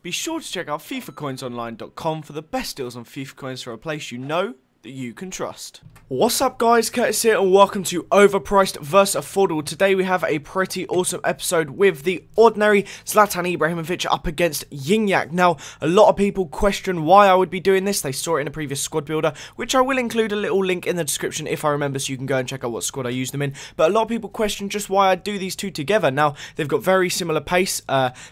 be sure to check out FIFAcoinsonline.com for the best deals on FIFA coins for a place you know that you can trust. What's up guys, Curtis here and welcome to Overpriced vs Affordable. Today we have a pretty awesome episode with the ordinary Zlatan Ibrahimovic up against Gignac. Now, a lot of people question why I would be doing this. They saw it in a previous squad builder, which I will include a little link in the description if I remember, so you can go and check out what squad I used them in. But a lot of people question just why I do these two together. Now, they've got very similar pace,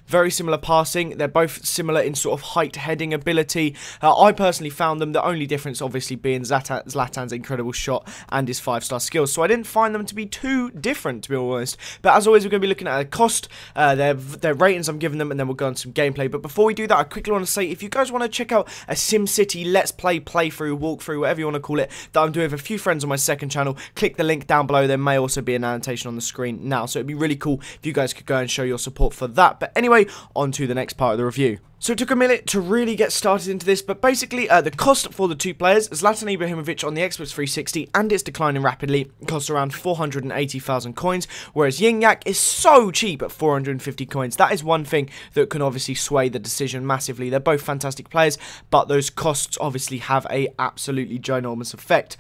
very similar passing. They're both similar in sort of height, heading ability. I personally found them, the only difference obviously being Zlatan's incredible shot and his 5-star skills, so I didn't find them to be too different, to be honest. But as always, we're going to be looking at their cost, their ratings I'm giving them, and then we'll go on some gameplay. But before we do that, I quickly want to say, if you guys want to check out a SimCity Let's Play, playthrough, walkthrough, whatever you want to call it, that I'm doing with a few friends on my second channel, click the link down below. There may also be an annotation on the screen now, so it'd be really cool if you guys could go and show your support for that. But anyway, on to the next part of the review. So it took a minute to really get started into this, but basically the cost for the two players, Zlatan Ibrahimovic on the Xbox 360, and it's declining rapidly, costs around 480,000 coins, whereas Gignac is so cheap at 450 coins. That is one thing that can obviously sway the decision massively. They're both fantastic players, but those costs obviously have a absolutely ginormous effect.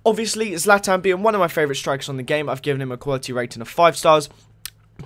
Obviously, Zlatan being one of my favourite strikers on the game, I've given him a quality rating of 5 stars.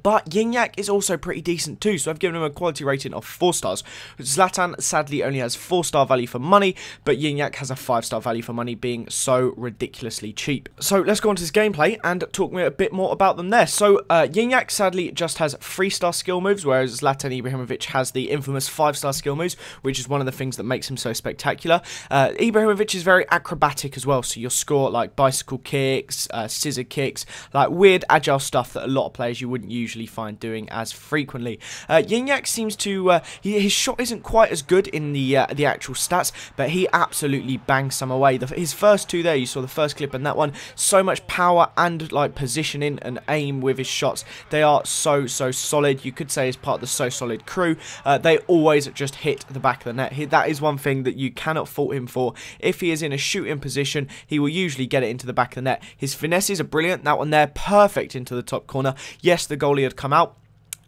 But Gignac is also pretty decent too, so I've given him a quality rating of 4 stars. Zlatan sadly only has 4-star value for money, but Gignac has a 5-star value for money, being so ridiculously cheap. So let's go on to this gameplay and talk a bit more about them there. So Gignac sadly just has 3-star skill moves, whereas Zlatan Ibrahimovic has the infamous 5-star skill moves, which is one of the things that makes him so spectacular. Ibrahimovic is very acrobatic as well, so you'll score like bicycle kicks, scissor kicks, like weird agile stuff that a lot of players you wouldn't usually find doing as frequently. Gignac seems to his shot isn't quite as good in the actual stats, but he absolutely bangs some away. His first two there, you saw the first clip and that one, so much power and like positioning and aim with his shots. They are so solid. You could say as part of the So Solid crew. They always just hit the back of the net. That is one thing that you cannot fault him for. If he is in a shooting position, he will usually get it into the back of the net. His finesses are brilliant. That one there, perfect into the top corner. Yes, the goalie had come out,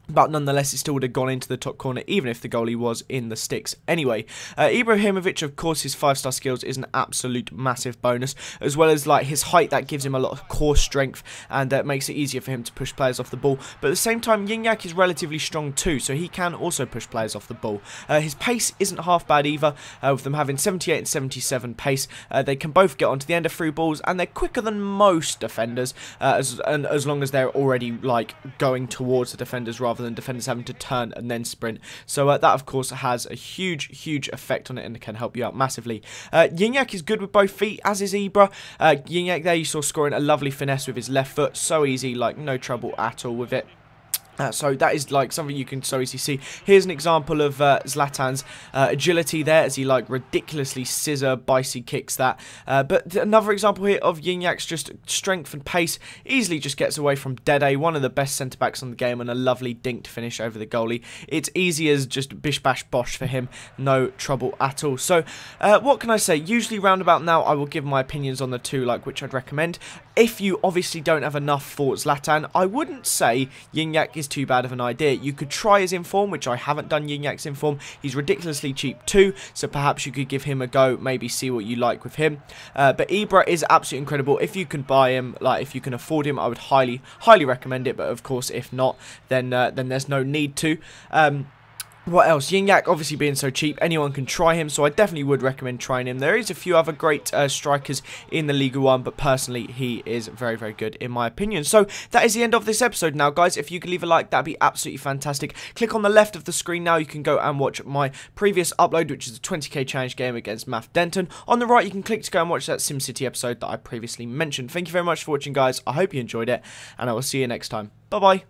but nonetheless it still would have gone into the top corner even if the goalie was in the sticks. Anyway, Ibrahimovic, of course, his 5-star skills is an absolute massive bonus, as well as like his height. That gives him a lot of core strength and makes it easier for him to push players off the ball. But at the same time, Gignac is relatively strong too, so he can also push players off the ball. His pace isn't half bad either, with them having 78 and 77 pace. They can both get onto the end of through balls, and they're quicker than most defenders, as long as they're already like going towards the defenders rather than defenders having to turn and then sprint. So that of course has a huge effect on it and can help you out massively. Gignac is good with both feet, as is Ibra. Gignac there you saw scoring a lovely finesse with his left foot, so easy, like no trouble at all with it. So that is like something you can so easily see. Here's an example of Zlatan's agility there, as he like ridiculously scissor bicy kicks that. But another example here of Gignac's just strength and pace. Easily just gets away from Dede, one of the best centre backs on the game, and a lovely dinked finish over the goalie. It's easy as just bish bash bosh for him, no trouble at all. So what can I say? Usually round about now I will give my opinions on the two, like which I'd recommend. If you obviously don't have enough for Zlatan, I wouldn't say Gignac is too bad of an idea. You could try his inform, which I haven't done Gignac's inform. He's ridiculously cheap too, so perhaps you could give him a go, maybe see what you like with him. But Ibra is absolutely incredible. If you can buy him, like if you can afford him, I would highly recommend it. But of course, if not, then there's no need to. What else? Gignac, obviously being so cheap, anyone can try him, so I definitely would recommend trying him. There is a few other great strikers in the Liga 1, but personally, he is very good in my opinion. So that is the end of this episode now, guys. If you could leave a like, that'd be absolutely fantastic. Click on the left of the screen now. You can go and watch my previous upload, which is a 20k challenge game against Math Denton. On the right, you can click to go and watch that SimCity episode that I previously mentioned. Thank you very much for watching, guys. I hope you enjoyed it, and I will see you next time. Bye-bye.